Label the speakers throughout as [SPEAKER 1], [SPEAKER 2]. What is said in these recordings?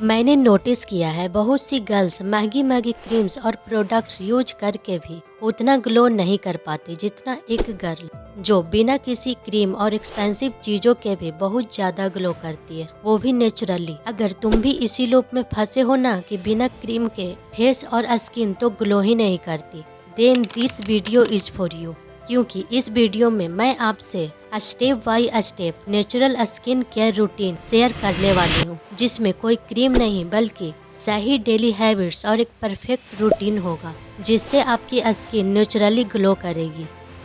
[SPEAKER 1] मैंने नोटिस किया है बहुत सी गर्ल्स महंगी महंगी क्रीम्स और प्रोडक्ट्स यूज करके भी उतना ग्लो नहीं कर पाती जितना एक गर्ल जो बिना किसी क्रीम और एक्सपेंसिव चीजों के भी बहुत ज्यादा ग्लो करती है, वो भी नेचुरली। अगर तुम भी इसी लूप में फंसे हो ना कि बिना क्रीम के फेस और स्किन तो ग्लो ही नहीं करती, then this video is for you. क्योंकि इस वीडियो में मैं आपसे step by step natural skin care routine share करने वाली हूँ, जिसमें कोई क्रीम नहीं बल्कि सही डेली हैबिट्स और एक परफेक्ट रूटीन होगा जिससे आपकी स्किन नेचुरली ग्लो करेगी।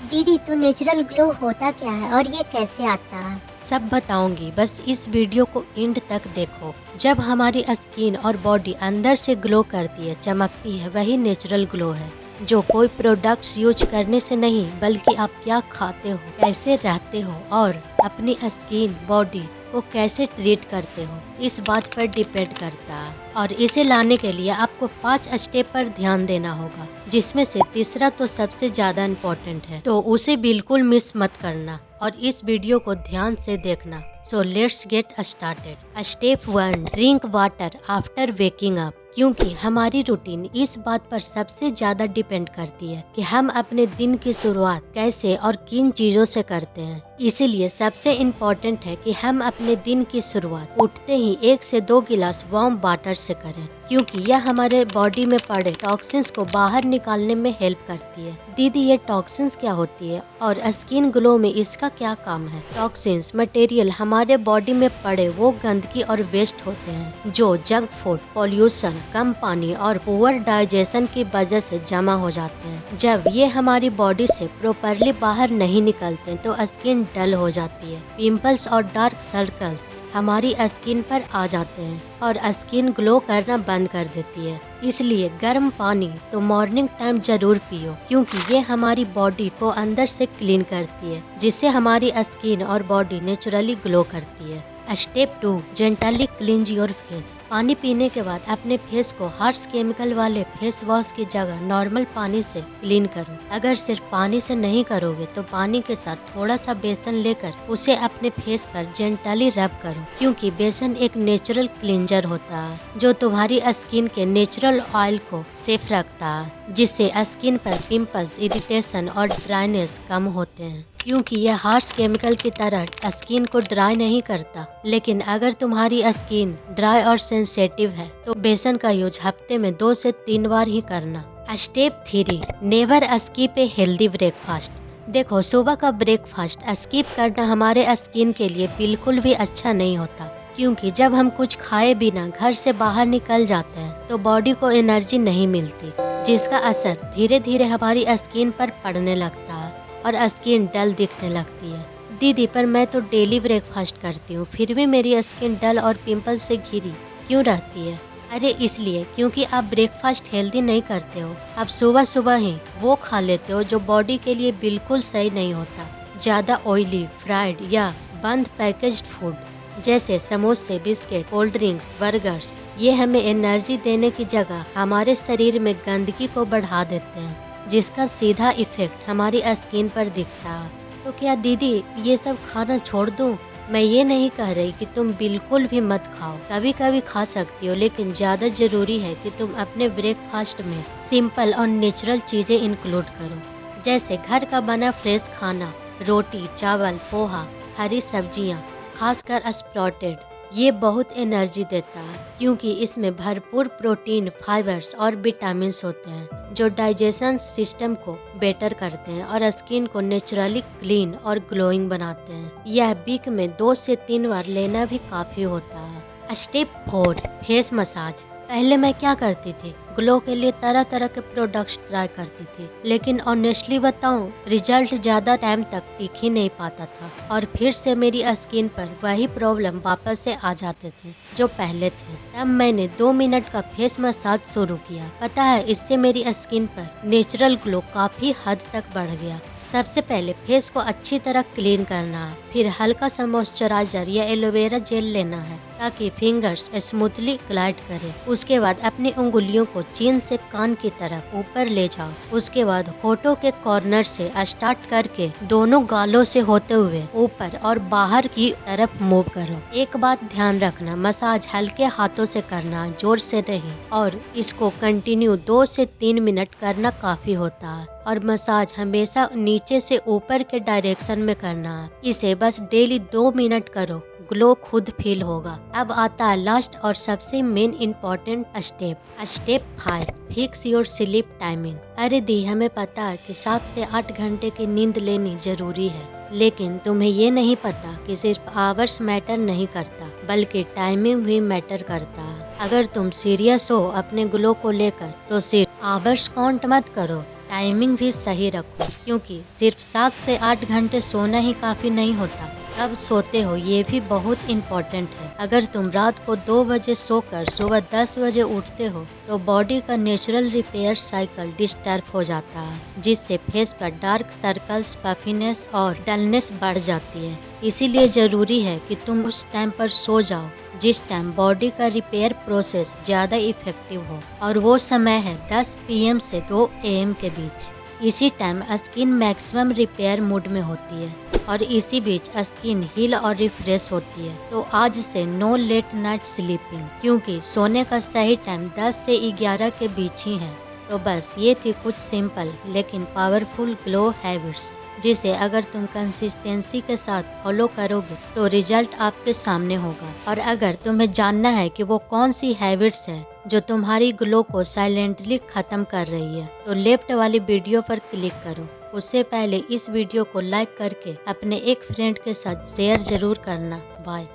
[SPEAKER 2] दीदी, तो नेचुरल ग्लो होता क्या है और ये कैसे आता है?
[SPEAKER 1] सब बताऊंगी, बस इस वीडियो को एंड तक देखो। जब हमारी स्किन और बॉडी अंदर से ग्लो करती है, चमकती है, वही नेचुरल ग्लो है, जो कोई प्रोडक्ट्स यूज करने से नहीं बल्कि आप क्या खाते हो, कैसे रहते हो और अपनी स्किन बॉडी को कैसे ट्रीट करते हो, इस बात पर डिपेंड करता है। और इसे लाने के लिए आपको 5 स्टेप पर ध्यान देना होगा, जिसमें से तीसरा तो सबसे ज्यादा इम्पोर्टेंट है, तो उसे बिल्कुल मिस मत करना और इस वीडियो को ध्यान से देखना। So let's get started. Step 1, drink water after waking up. क्योंकि हमारी रूटीन इस बात पर सबसे ज्यादा डिपेंड करती है कि हम अपने दिन की शुरुआत कैसे और किन चीजों से करते हैं। इसीलिए सबसे इम्पोर्टेंट है कि हम अपने दिन की शुरुआत उठते ही 1 से 2 गिलास वार्म वाटर से करें, क्योंकि यह हमारे बॉडी में पड़े टॉक्सिन्स को बाहर निकालने में हेल्प करती है। दीदी, ये टॉक्सिन्स क्या होती है और स्किन ग्लो में इसका क्या काम है? टॉक्सिन्स मटेरियल हमारे बॉडी में पड़े वो गंदगी और वेस्ट होते हैं जो जंक फूड, पॉल्यूशन, कम पानी और पुअर डाइजेशन की वजह से जमा हो जाते हैं। जब ये हमारी बॉडी से प्रॉपरली बाहर नहीं निकलते तो स्किन डल हो जाती है, पिंपल्स और डार्क सर्कल्स हमारी स्किन पर आ जाते हैं और स्किन ग्लो करना बंद कर देती है। इसलिए गर्म पानी तो मॉर्निंग टाइम जरूर पियो, क्योंकि ये हमारी बॉडी को अंदर से क्लीन करती है, जिससे हमारी स्किन और बॉडी नेचुरली ग्लो करती है। Step 2, gently cleanse your face. पानी पीने के बाद अपने फेस को हार्श केमिकल वाले फेस वॉश की जगह नॉर्मल पानी से क्लीन करो। अगर सिर्फ पानी से नहीं करोगे तो पानी के साथ थोड़ा सा बेसन लेकर उसे अपने फेस पर जेंटली रब करो, क्योंकि बेसन एक नेचुरल क्लींजर होता है जो तुम्हारी स्किन के नेचुरल ऑयल को सेफ रखता है, जिससे स्किन पर पिंपल्स, इरिटेशन और ड्राइनेस कम होते हैं। क्योंकि यह हार्श केमिकल की तरह स्किन को ड्राई नहीं करता, लेकिन अगर तुम्हारी स्किन ड्राई और सेंसिटिव है तो बेसन का यूज हफ्ते में 2 से 3 बार ही करना। Step 3, never skip a healthy breakfast. देखो, सुबह का ब्रेकफास्ट स्किप करना हमारे स्किन के लिए बिल्कुल भी अच्छा नहीं होता, क्योंकि जब हम कुछ खाए बिना घर से बाहर निकल जाते हैं तो बॉडी को एनर्जी नहीं मिलती, जिसका असर धीरे धीरे हमारी स्किन पर पड़ने लगता है और स्किन डल दिखने लगती है। दीदी, पर मैं तो डेली ब्रेकफास्ट करती हूँ, फिर भी मेरी स्किन डल और पिंपल से घिरी क्यों रहती है? अरे इसलिए क्योंकि आप ब्रेकफास्ट हेल्दी नहीं करते हो। आप सुबह सुबह ही वो खा लेते हो जो बॉडी के लिए बिल्कुल सही नहीं होता। ज़्यादा ऑयली, फ्राइड या बंद पैकेज्ड फूड जैसे समोसे, बिस्किट, कोल्ड ड्रिंक्स, बर्गर्स, ये हमें एनर्जी देने की जगह हमारे शरीर में गंदगी को बढ़ा देते हैं, जिसका सीधा इफेक्ट हमारी स्किन पर दिखता है। तो क्या दीदी ये सब खाना छोड़ दूं? मैं ये नहीं कह रही कि तुम बिल्कुल भी मत खाओ, कभी कभी खा सकती हो, लेकिन ज़्यादा जरूरी है कि तुम अपने ब्रेकफास्ट में सिंपल और नेचुरल चीज़ें इंक्लूड करो, जैसे घर का बना फ्रेश खाना, रोटी, चावल, पोहा, हरी सब्जियाँ, खासकर स्प्राउटेड। ये बहुत एनर्जी देता है, क्योंकि इसमें भरपूर प्रोटीन, फाइबर्स और विटामिन्स होते हैं जो डाइजेशन सिस्टम को बेटर करते हैं और स्किन को नेचुरली क्लीन और ग्लोइंग बनाते हैं। यह वीक में 2 से 3 बार लेना भी काफी होता है। Step 4, face massage. पहले मैं क्या करती थी, ग्लो के लिए तरह तरह के प्रोडक्ट्स ट्राई करती थी, लेकिन ऑनेस्टली बताऊं, रिजल्ट ज़्यादा टाइम तक टिक ही नहीं पाता था और फिर से मेरी स्किन पर वही प्रॉब्लम वापस से आ जाते थे जो पहले थे। तब मैंने 2 मिनट का फेस मसाज शुरू किया। पता है, इससे मेरी स्किन पर नेचुरल ग्लो काफ़ी हद तक बढ़ गया। सबसे पहले फेस को अच्छी तरह क्लीन करना है, फिर हल्का सा मॉइस्चराइजर या एलोवेरा जेल लेना है ताकि फिंगर्स स्मूथली ग्लाइड करे। उसके बाद अपनी उंगलियों को चीन से कान की तरफ ऊपर ले जाओ। उसके बाद होठों के कॉर्नर से स्टार्ट करके दोनों गालों से होते हुए ऊपर और बाहर की तरफ मूव करो। एक बात ध्यान रखना, मसाज हल्के हाथों से करना, जोर से नहीं, और इसको कंटिन्यू 2 से 3 मिनट करना काफी होता है। और मसाज हमेशा नीचे से ऊपर के डायरेक्शन में करना है। इसे बस डेली 2 मिनट करो, ग्लो खुद फील होगा। अब आता है लास्ट और सबसे main important step 5, fix your sleep timing. अरे दी, हमें पता है कि 7 से 8 घंटे की नींद लेनी जरूरी है, लेकिन तुम्हें ये नहीं पता कि सिर्फ आवर्स मैटर नहीं करता, बल्कि टाइमिंग भी मैटर करता है। अगर तुम सीरियस हो अपने ग्लो को लेकर तो सिर्फ आवर्स काउंट मत करो, टाइमिंग भी सही रखो, क्योंकि सिर्फ 7 से 8 घंटे सोना ही काफी नहीं होता। कब सोते हो ये भी बहुत इम्पोर्टेंट है। अगर तुम रात को 2 बजे सोकर सुबह 10 बजे उठते हो तो बॉडी का नेचुरल रिपेयर साइकिल डिस्टर्ब हो जाता है, जिससे फेस पर डार्क सर्कल्स, पफिनेस और डलनेस बढ़ जाती है। इसीलिए जरूरी है कि तुम उस टाइम पर सो जाओ जिस टाइम बॉडी का रिपेयर प्रोसेस ज्यादा इफेक्टिव हो, और वो समय है 10 PM से 2 AM के बीच। इसी time skin maximum repair mood में होती है और इसी बीच स्किन हील और रिफ्रेश होती है। तो आज से नो लेट नाइट स्लीपिंग, क्योंकि सोने का सही टाइम 10 से 11 के बीच ही है। तो बस ये थी कुछ सिंपल लेकिन पावरफुल ग्लो हैबिट्स, जिसे अगर तुम कंसिस्टेंसी के साथ फॉलो करोगे तो रिजल्ट आपके सामने होगा। और अगर तुम्हें जानना है कि वो कौन सी हैबिट्स है जो तुम्हारी ग्लो को साइलेंटली खत्म कर रही है, तो लेफ्ट वाली वीडियो पर क्लिक करो। उससे पहले इस वीडियो को लाइक करके अपने एक फ्रेंड के साथ शेयर जरूर करना। बाय।